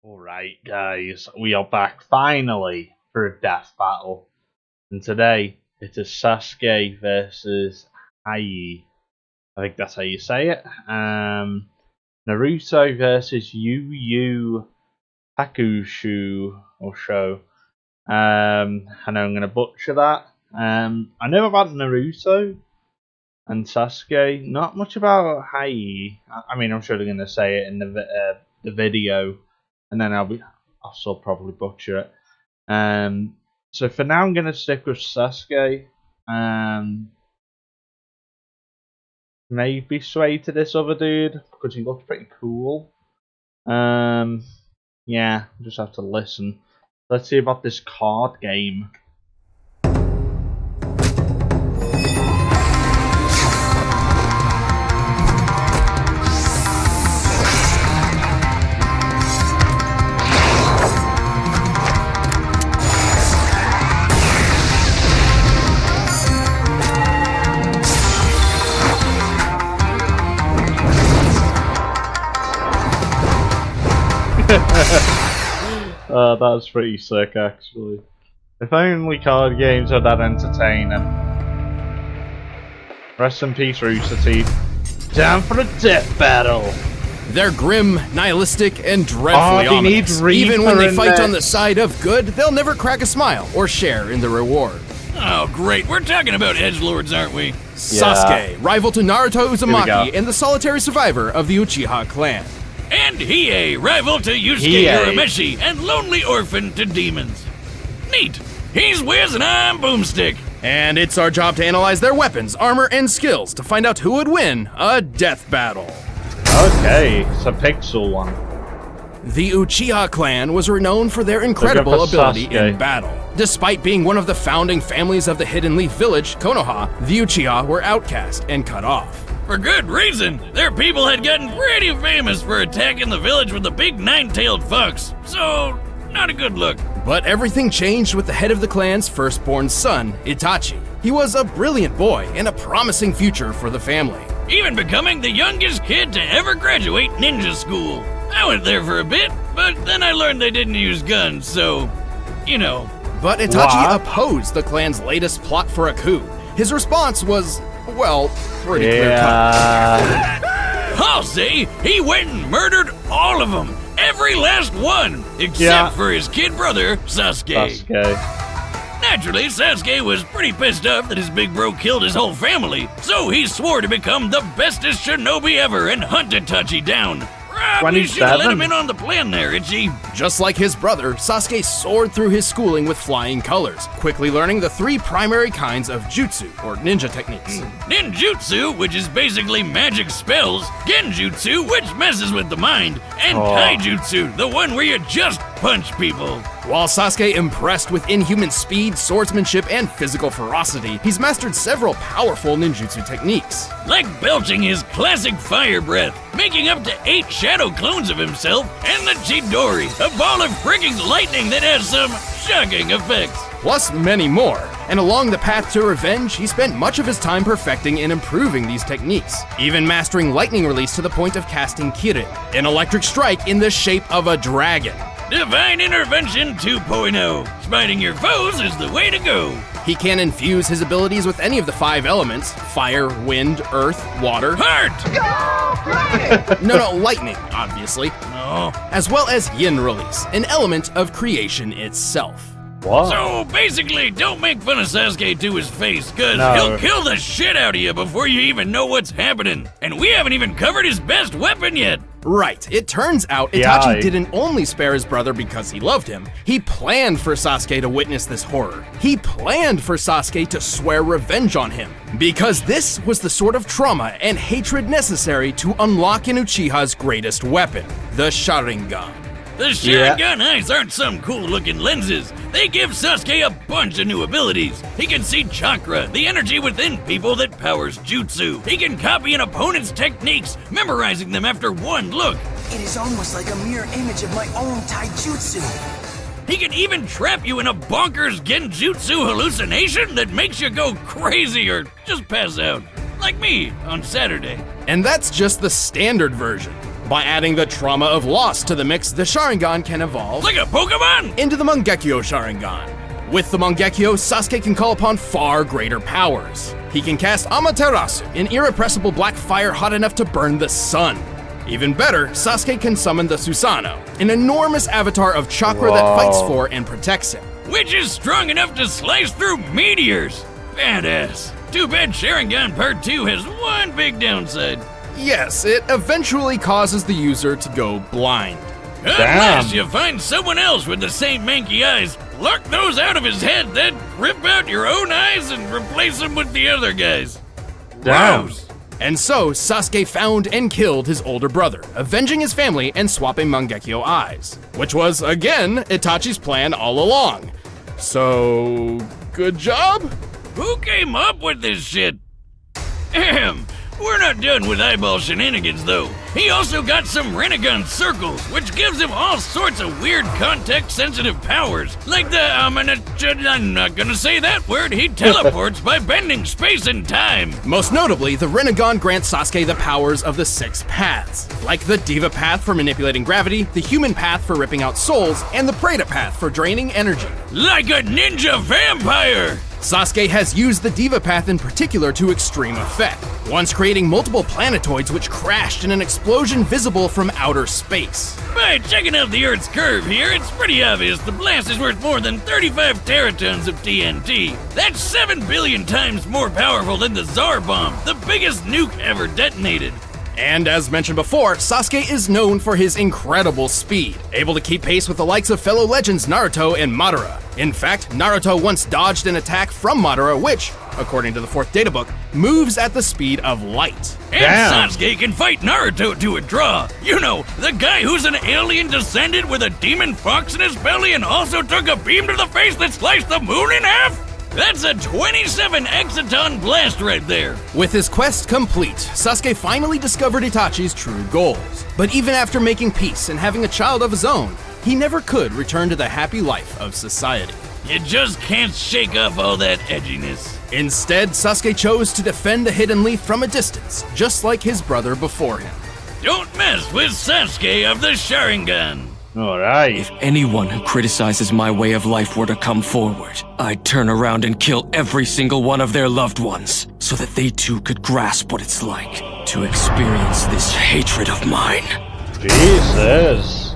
Alright, guys, we are back finally for a death battle. And today, it is Sasuke versus Hiei. I think that's how you say it. Naruto versus Yu Hakusho or Show. I know I'm going to butcher that. I know about Naruto and Sasuke, not much about Hiei. I mean, I'm sure they're going to say it in the video. And then I'll still probably butcher it. So for now, I'm going to stick with Sasuke. Maybe sway to this other dude because he looks pretty cool. Yeah, I'll just have to listen. Let's see about this card game. That was pretty sick, actually. If only card games are that entertaining. Rest in peace, Rooster Teeth. Time for a death battle! They're grim, nihilistic, and dreadfully ominous. Even when they fight on the side of good, they'll never crack a smile or share in the reward. Oh, great. We're talking about edgelords, aren't we? Sasuke, rival to Naruto Uzumaki and the solitary survivor of the Uchiha clan. And Hiei, rival to Yusuke Urameshi and lonely orphan to demons. Neat. He's Wiz and I'm Boomstick. And it's our job to analyze their weapons, armor, and skills to find out who would win a death battle. Okay, it's a pixel one. The Uchiha clan was renowned for their incredible ability in battle. Despite being one of the founding families of the Hidden Leaf village, Konoha, the Uchiha were outcast and cut off. For good reason. Their people had gotten pretty famous for attacking the village with a big nine-tailed fox, so not a good look. But everything changed with the head of the clan's firstborn son, Itachi. He was a brilliant boy and a promising future for the family. Even becoming the youngest kid to ever graduate ninja school. I went there for a bit, but then I learned they didn't use guns, so, you know. But Itachi opposed the clan's latest plot for a coup. His response was, well, pretty clear-cut. I'll say he went and murdered all of them. Every last one, except for his kid brother, Sasuke. Naturally, Sasuke was pretty pissed off that his big bro killed his whole family, so he swore to become the bestest shinobi ever and hunt Itachi down. Probably should have let him in on the plan there, Itchy. Just like his brother, Sasuke soared through his schooling with flying colors, quickly learning the three primary kinds of jutsu, or ninja techniques. Ninjutsu, which is basically magic spells, Genjutsu, which messes with the mind, and Taijutsu, the one where you just punch people. While Sasuke impressed with inhuman speed, swordsmanship, and physical ferocity, he's mastered several powerful ninjutsu techniques. Like belching his classic fire breath, making up to 8 shadow clones of himself, and the Chidori, a ball of freaking lightning that has some shocking effects. Plus many more. And along the path to revenge, he spent much of his time perfecting and improving these techniques, even mastering lightning release to the point of casting Kirin, an electric strike in the shape of a dragon. Divine Intervention 2.0. Smiting your foes is the way to go. He can infuse his abilities with any of the 5 elements: fire, wind, earth, water. Heart! No, lightning, obviously. No. As well as yin release, an element of creation itself. What? So basically, don't make fun of Sasuke to his face, cause he'll kill the shit out of you before you even know what's happening. And we haven't even covered his best weapon yet. Right, it turns out Itachi didn't only spare his brother because he loved him. He planned for Sasuke to witness this horror. He planned for Sasuke to swear revenge on him. Because this was the sort of trauma and hatred necessary to unlock an Uchiha's greatest weapon, the Sharingan. The Sharingan eyes aren't some cool-looking lenses. They give Sasuke a bunch of new abilities. He can see chakra, the energy within people that powers jutsu. He can copy an opponent's techniques, memorizing them after one look. It is almost like a mirror image of my own taijutsu. He can even trap you in a bonkers genjutsu hallucination that makes you go crazy or just pass out. Like me on Saturday. And that's just the standard version. By adding the trauma of loss to the mix, the Sharingan can evolve like a Pokemon into the Mangekyo Sharingan. With the Mangekyo, Sasuke can call upon far greater powers. He can cast Amaterasu, an irrepressible black fire hot enough to burn the sun. Even better, Sasuke can summon the Susanoo, an enormous avatar of chakra that fights for and protects him. Which is strong enough to slice through meteors. Badass. Too bad Sharingan Part 2 has one big downside. Yes, it eventually causes the user to go blind. Unless you find someone else with the same manky eyes, pluck those out of his head, then rip out your own eyes and replace them with the other guys. Damn. Gross. And so, Sasuke found and killed his older brother, avenging his family and swapping Mangekyo eyes. Which was, again, Itachi's plan all along. So, good job? Who came up with this shit? Ahem. We're not done with eyeball shenanigans, though. He also got some Rinnegan circles, which gives him all sorts of weird context-sensitive powers. Like the, I'm not gonna say that word, he teleports by bending space and time. Most notably, the Rinnegan grants Sasuke the powers of the 6 paths, like the Diva path for manipulating gravity, the Human path for ripping out souls, and the Preta path for draining energy. Like a ninja vampire! Sasuke has used the Diva path in particular to extreme effect, once creating multiple planetoids which crashed in an explosion visible from outer space. By checking out the Earth's curve here, it's pretty obvious the blast is worth more than 35 teratons of TNT. That's 7 billion times more powerful than the Tsar Bomb, the biggest nuke ever detonated. And as mentioned before, Sasuke is known for his incredible speed, able to keep pace with the likes of fellow legends Naruto and Madara. In fact, Naruto once dodged an attack from Madara which, according to the 4th databook, moves at the speed of light. And Sasuke can fight Naruto to a draw. You know, the guy who's an alien descendant with a demon fox in his belly and also took a beam to the face that sliced the moon in half? That's a 27 exaton blast right there. With his quest complete, Sasuke finally discovered Itachi's true goals. But even after making peace and having a child of his own, he never could return to the happy life of society. You just can't shake off all that edginess. Instead, Sasuke chose to defend the Hidden Leaf from a distance, just like his brother before him. Don't mess with Sasuke of the Sharingan. Alright. If anyone who criticizes my way of life were to come forward, I'd turn around and kill every single one of their loved ones, so that they too could grasp what it's like to experience this hatred of mine. Jesus.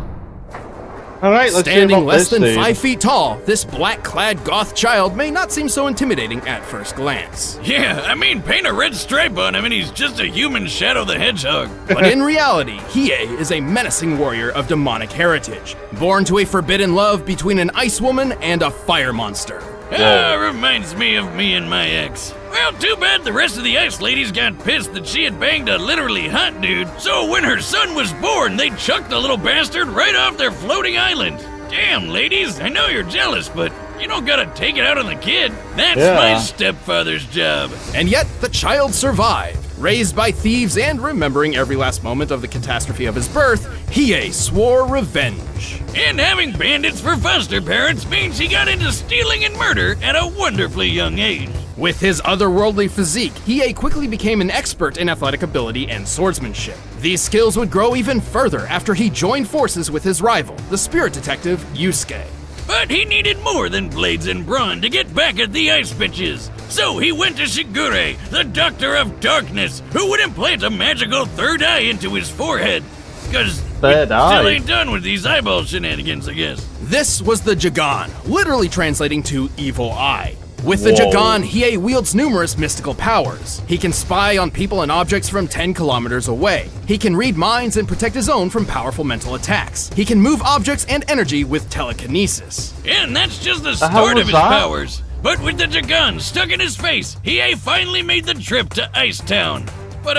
Alright, let's see Standing about less this than dude. 5 feet tall, this black-clad goth child may not seem so intimidating at first glance. Yeah, I mean, paint a red stripe on him and he's just a human Shadow the Hedgehog. But in reality, Hiei is a menacing warrior of demonic heritage, born to a forbidden love between an ice woman and a fire monster. Reminds me of me and my ex. Well, too bad the rest of the ice ladies got pissed that she had banged a literally hot dude, so when her son was born, they chucked the little bastard right off their floating island. Damn, ladies, I know you're jealous, but you don't gotta take it out on the kid. That's my stepfather's job. And yet, the child survived. Raised by thieves and remembering every last moment of the catastrophe of his birth, Hiei swore revenge. And having bandits for foster parents means he got into stealing and murder at a wonderfully young age. With his otherworldly physique, Hiei quickly became an expert in athletic ability and swordsmanship. These skills would grow even further after he joined forces with his rival, the spirit detective Yusuke. But he needed more than blades and brawn to get back at the ice bitches. So he went to Shigure, the Doctor of Darkness, who would implant a magical third eye into his forehead. Cause Third eye? still ain't done with these eyeball shenanigans, I guess. This was the Jagan, literally translating to evil eye. With the Whoa. Jagan, Hiei wields numerous mystical powers. He can spy on people and objects from 10 kilometers away. He can read minds and protect his own from powerful mental attacks. He can move objects and energy with telekinesis. And that's just the The hell start of was his that? powers. But with the Jagan stuck in his face, Hiei finally made the trip to Icetown. But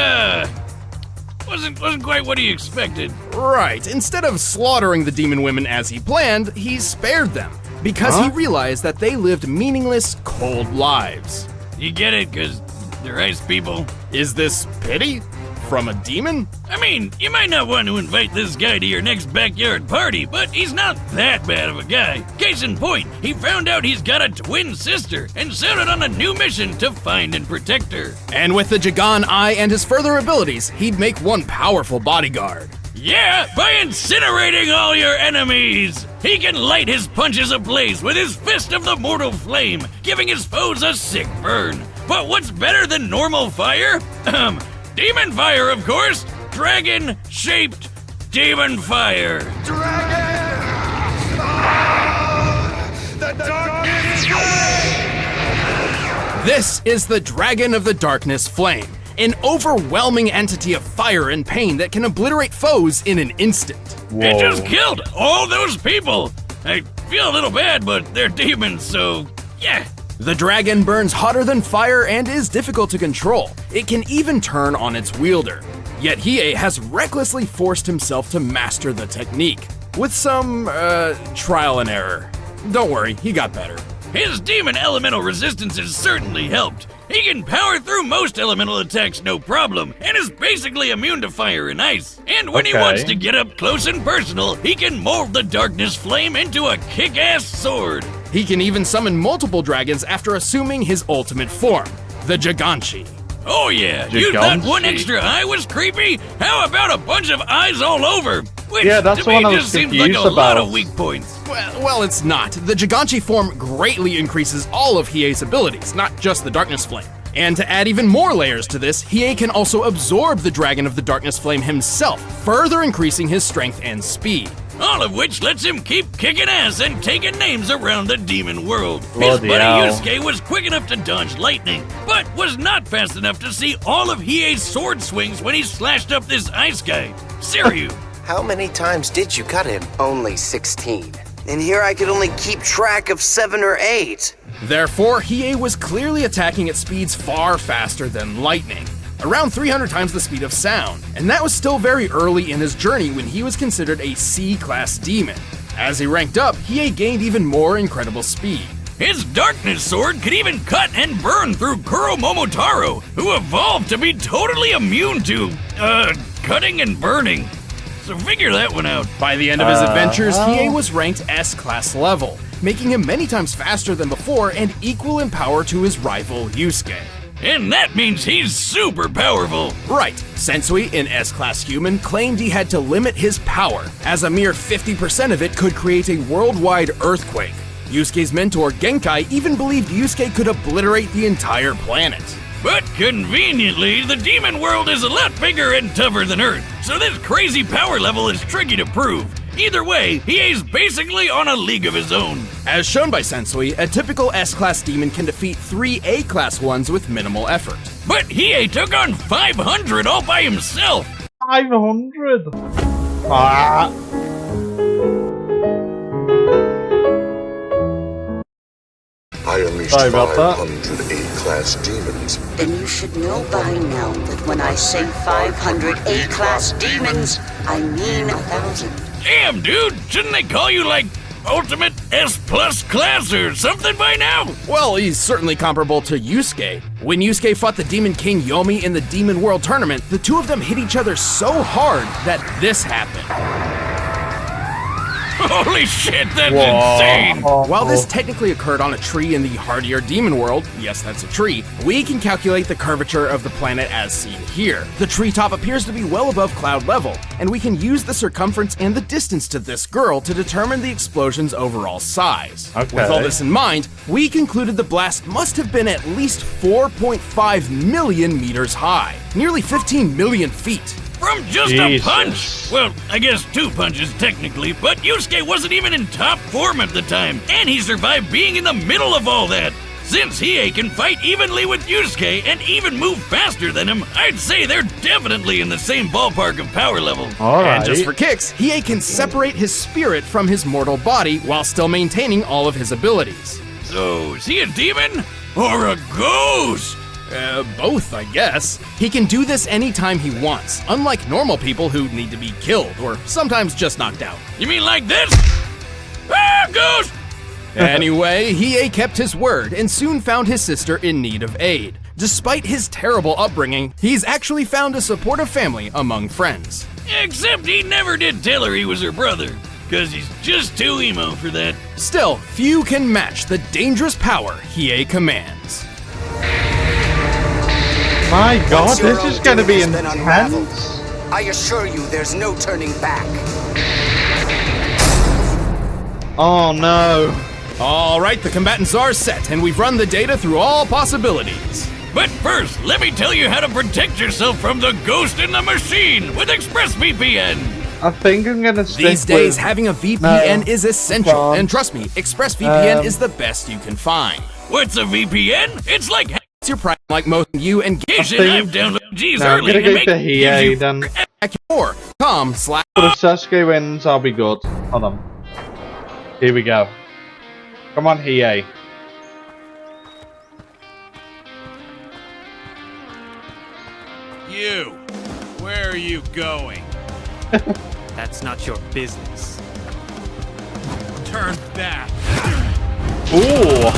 wasn't quite what he expected. Right, instead of slaughtering the demon women as he planned, he spared them. Because he realized that they lived meaningless, cold lives. You get it, cause they're ice people. Is this pity? From a demon? I mean, you might not want to invite this guy to your next backyard party, but he's not that bad of a guy. Case in point, he found out he's got a twin sister and set out on a new mission to find and protect her. And with the Jagan Eye and his further abilities, he'd make one powerful bodyguard. Yeah, by incinerating all your enemies! He can light his punches ablaze with his fist of the mortal flame, giving his foes a sick burn. But what's better than normal fire? Demon fire, of course! Dragon-shaped demon fire! Dragon! The darkness flame! This is the Dragon of the Darkness Flame, an overwhelming entity of fire and pain that can obliterate foes in an instant. Whoa. It just killed all those people! I feel a little bad, but they're demons, so yeah. The dragon burns hotter than fire and is difficult to control. It can even turn on its wielder. Yet Hiei has recklessly forced himself to master the technique, with some, trial and error. Don't worry, he got better. His demon elemental resistance has certainly helped. He can power through most elemental attacks no problem, and is basically immune to fire and ice. And when he wants to get up close and personal, he can mold the darkness flame into a kick-ass sword. He can even summon multiple dragons after assuming his ultimate form, the Giganshi. Oh yeah, you thought one extra eye was creepy? How about a bunch of eyes all over? Which Yeah, that's to what me I was just seems like confused a lot about. of weak points. Well, it's not. The Giganshi form greatly increases all of Hiei's abilities, not just the Darkness Flame. And to add even more layers to this, Hiei can also absorb the Dragon of the Darkness Flame himself, further increasing his strength and speed. All of which lets him keep kicking ass and taking names around the demon world. His Bloody buddy hell. Yusuke was quick enough to dodge lightning, but was not fast enough to see all of Hiei's sword swings when he slashed up this ice guy. Siryu. How many times did you cut him? Only 16. And here I could only keep track of 7 or 8. Therefore, Hiei was clearly attacking at speeds far faster than lightning, around 300 times the speed of sound, and that was still very early in his journey when he was considered a C-class demon. As he ranked up, Hiei gained even more incredible speed. His darkness sword could even cut and burn through Kuro Momotaro, who evolved to be totally immune to, cutting and burning. So figure that one out. By the end of his adventures, Hiei was ranked S-class level, making him many times faster than before and equal in power to his rival Yusuke. And that means he's super powerful. Right, Sensui, an S-class human, claimed he had to limit his power, as a mere 50% of it could create a worldwide earthquake. Yusuke's mentor, Genkai, even believed Yusuke could obliterate the entire planet. But conveniently, the demon world is a lot bigger and tougher than Earth, so this crazy power level is tricky to prove. Either way, Hiei's basically on a league of his own. As shown by Sensui, a typical S-class demon can defeat 3 A-class ones with minimal effort. But Hiei took on 500 all by himself. 500. Ah. I unleashed Sorry about that. 500 A-class demons. Then you should know by now that when I say 500 A-class demons, I mean 1,000. Damn, dude, shouldn't they call you like Ultimate S+ class or something by now? Well, he's certainly comparable to Yusuke. When Yusuke fought the Demon King Yomi in the Demon World Tournament, the two of them hit each other so hard that this happened. Holy shit, that's insane! While this technically occurred on a tree in the hardier Demon World, yes, that's a tree, we can calculate the curvature of the planet as seen here. The treetop appears to be well above cloud level, and we can use the circumference and the distance to this girl to determine the explosion's overall size. Okay. With all this in mind, we concluded the blast must have been at least 4.5 million meters high, nearly 15 million feet. From just Jesus. a punch! Well, I guess 2 punches technically, but Yusuke wasn't even in top form at the time, and he survived being in the middle of all that. Since Hiei can fight evenly with Yusuke and even move faster than him, I'd say they're definitely in the same ballpark of power level. And just for kicks, Hiei can separate his spirit from his mortal body while still maintaining all of his abilities. So, is he a demon? Or a ghost? Both, I guess. He can do this anytime he wants, unlike normal people who need to be killed or sometimes just knocked out. You mean like this? Ah, ghost! Anyway, Hiei kept his word and soon found his sister in need of aid. Despite his terrible upbringing, he's actually found a supportive family among friends. Except he never did tell her he was her brother, cause he's just too emo for that. Still, few can match the dangerous power Hiei commands. My God, Once your this is own going to be demon has been intense. unraveled, I assure you there's no turning back. Oh no. All right, the combatants are set, and we've run the data through all possibilities. But first, let me tell you how to protect yourself from the ghost in the machine with ExpressVPN. I think I'm gonna stick These days, with... having a VPN is essential, Come on. and trust me, ExpressVPN is the best you can find. What's a VPN? It's like It's your prime, like most of you, and get shit I've downloaded G's No, I'm early gonna and go for Hiei then. or com/. But if Sasuke wins, I'll be good. Hold on. Here we go. Come on, Hiei. You! Where are you going? That's not your business. Turn back! Ooh!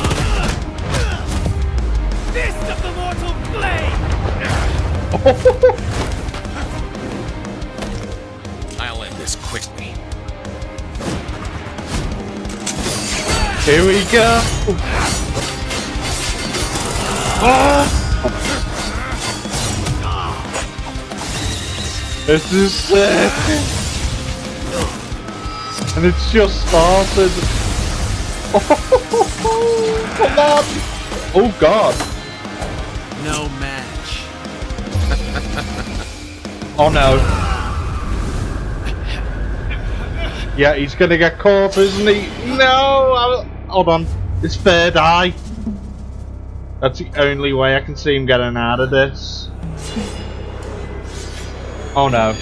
Fist of the mortal flame! I'll end this quickly. Here we go! Oh! This is sick! And it's just started! Oh, come on! Oh god! No match. Oh no. Yeah, he's gonna get caught, isn't he? No! Hold on. It's third eye. That's the only way I can see him getting out of this. Oh no.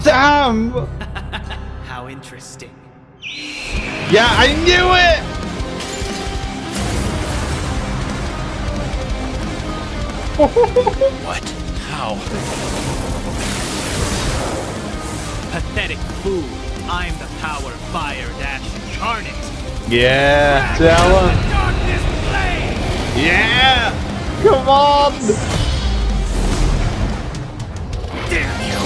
Damn! How interesting. Yeah, I knew it! What? How? Pathetic fool. I'm the power fire dash incarnate. Yeah, tell him. Darkness flame! Yeah! Come on! Damn you!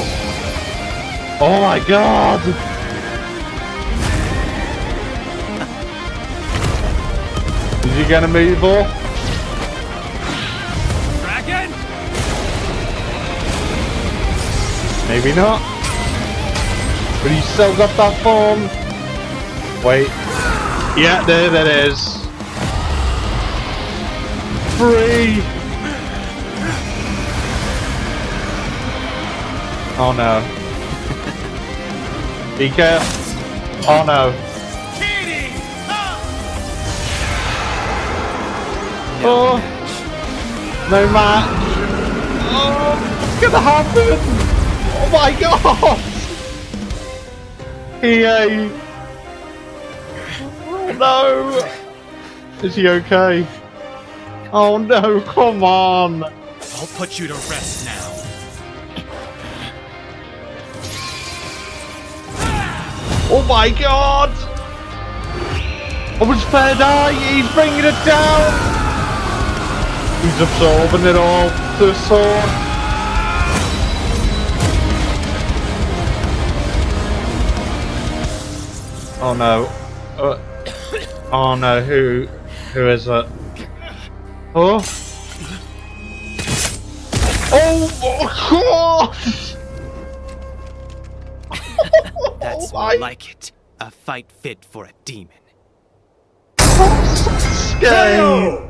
Oh my god! Is he gonna move off? Dragon? Maybe not. But he's still got that form. Wait. Yeah, there that is. 3! Oh no. Be careful. Oh no. Oh! No match! Oh! What's gonna happen? Oh my god! Hiei! Oh no! Is he okay? Oh no, come on! I'll put you to rest now. Oh my god! Oh, it's third eye! He's bringing it down! He's absorbing it all to the sword. Oh no. Oh no, who is it? Oh! Oh god! That's Oh more my- like it. A fight fit for a demon. Sasuke!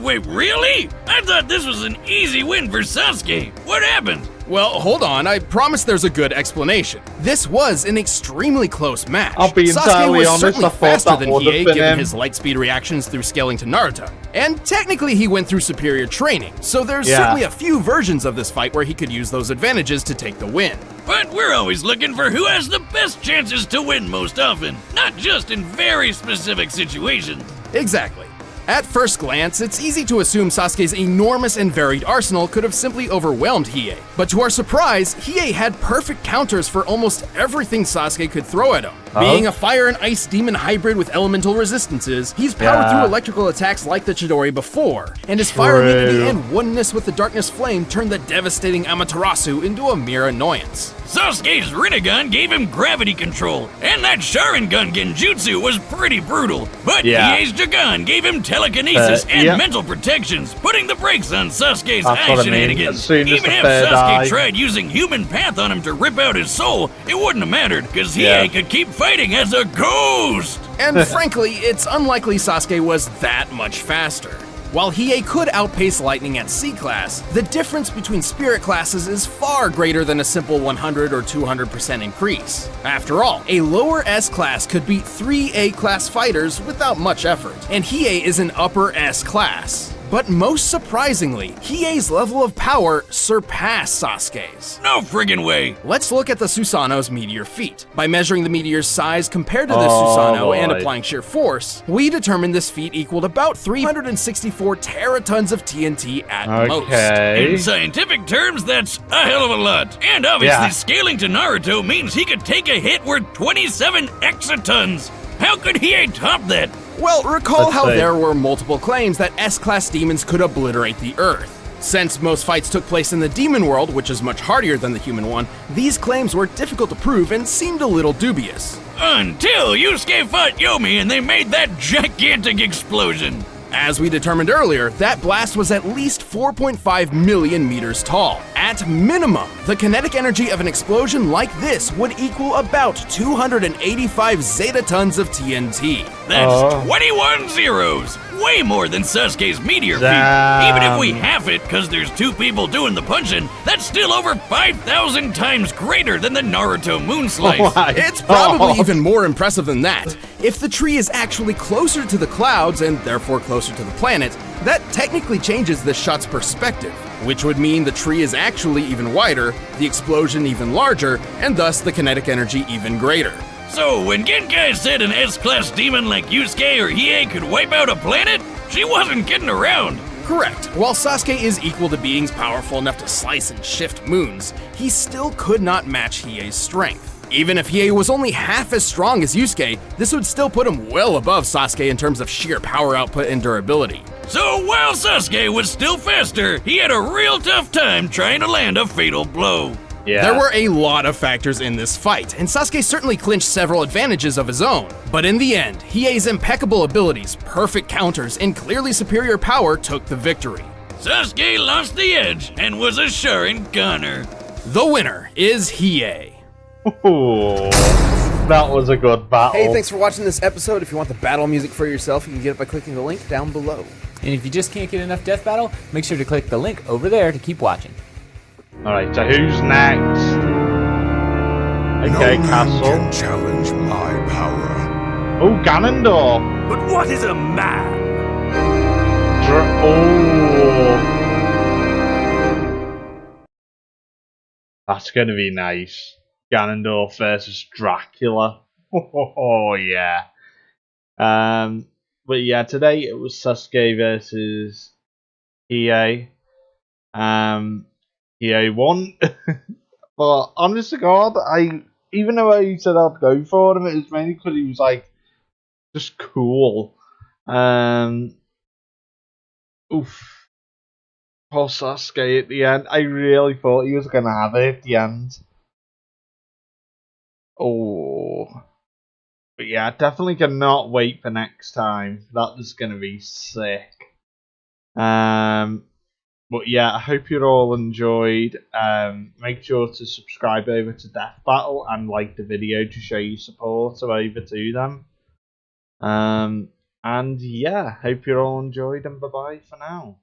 Wait, really? I thought this was an easy win for Sasuke. What happened? Well, hold on. I promise there's a good explanation. This was an extremely close match. I'll be Sasuke entirely was honest, certainly I thought faster that than would have Hiei, been given him. his light speed reactions through scaling to Naruto. And technically, he went through superior training, so there's Yeah. certainly a few versions of this fight where he could use those advantages to take the win. But we're always looking for who has the best chances to win most often, not just in very specific situations. Exactly. At first glance, it's easy to assume Sasuke's enormous and varied arsenal could have simply overwhelmed Hiei. But to our surprise, Hiei had perfect counters for almost everything Sasuke could throw at him. Being a fire and ice demon hybrid with elemental resistances, he's powered through electrical attacks like the Chidori before, and his fire immunity and oneness with the darkness flame turned the devastating Amaterasu into a mere annoyance. Sasuke's Rinnegan gave him gravity control, and that Sharingan genjutsu was pretty brutal. But Hiei's Jagan gave him telekinesis and mental protections, putting the brakes on Sasuke's eye shenanigans. Even if Sasuke tried using human path on him to rip out his soul, it wouldn't have mattered, because Hiei could keep fighting as a ghost! And frankly, it's unlikely Sasuke was that much faster. While Hiei could outpace Lightning at C-Class, the difference between Spirit classes is far greater than a simple 100 or 200% increase. After all, a lower S-Class could beat 3 A-Class fighters without much effort, and Hiei is an upper S-Class. But most surprisingly, Hiei's level of power surpassed Sasuke's. No friggin' way! Let's look at the Susanoo's meteor feat. By measuring the meteor's size compared to the Susanoo and applying sheer force, we determined this feat equaled about 364 teratons of TNT at most. In scientific terms, that's a hell of a lot. And obviously scaling to Naruto means he could take a hit worth 27 exatons. How could Hiei top that? Well, recall how there were multiple claims that S-Class demons could obliterate the Earth. Since most fights took place in the demon world, which is much hardier than the human one, these claims were difficult to prove and seemed a little dubious. Until Yusuke fought Yomi and they made that gigantic explosion. As we determined earlier, that blast was at least 4.5 million meters tall. At minimum, the kinetic energy of an explosion like this would equal about 285 zetatons of TNT. That's 21 zeros! Way more than Sasuke's meteor feat. Even if we half it, cause there's 2 people doing the punching, that's still over 5,000 times greater than the Naruto moon slice. It's probably even more impressive than that. If the tree is actually closer to the clouds, and therefore closer to the planet, that technically changes the shot's perspective, which would mean the tree is actually even wider, the explosion even larger, and thus the kinetic energy even greater. So when Genkai said an S-Class demon like Yusuke or Hiei could wipe out a planet, she wasn't kidding around. Correct. While Sasuke is equal to beings powerful enough to slice and shift moons, he still could not match Hiei's strength. Even if Hiei was only half as strong as Yusuke, this would still put him well above Sasuke in terms of sheer power output and durability. So while Sasuke was still faster, he had a real tough time trying to land a fatal blow. There were a lot of factors in this fight, and Sasuke certainly clinched several advantages of his own. But in the end, Hiei's impeccable abilities, perfect counters, and clearly superior power took the victory. Sasuke lost the edge and was a Sharinganer. The winner is Hiei. Ooh, that was a good battle. Hey, thanks for watching this episode. If you want the battle music for yourself, you can get it by clicking the link down below. And if you just can't get enough Death Battle, make sure to click the link over there to keep watching. Alright, so who's next? Okay, no Castle. Man can challenge my power. Oh, Ganondorf. But what is a man? That's gonna be nice. Ganondorf versus Dracula. Oh yeah. But yeah, today it was Sasuke versus Hiei. Hiei won. But honest to God, even though I said I'd go for him, it was mainly because he was like just cool. Oof. Poor Sasuke at the end. I really thought he was gonna have it at the end. Oh. But yeah, definitely cannot wait for next time. That is gonna be sick. But yeah, I hope you all enjoyed. Make sure to subscribe over to Death Battle and like the video to show your support over to them. And yeah, hope you all enjoyed, and bye bye for now.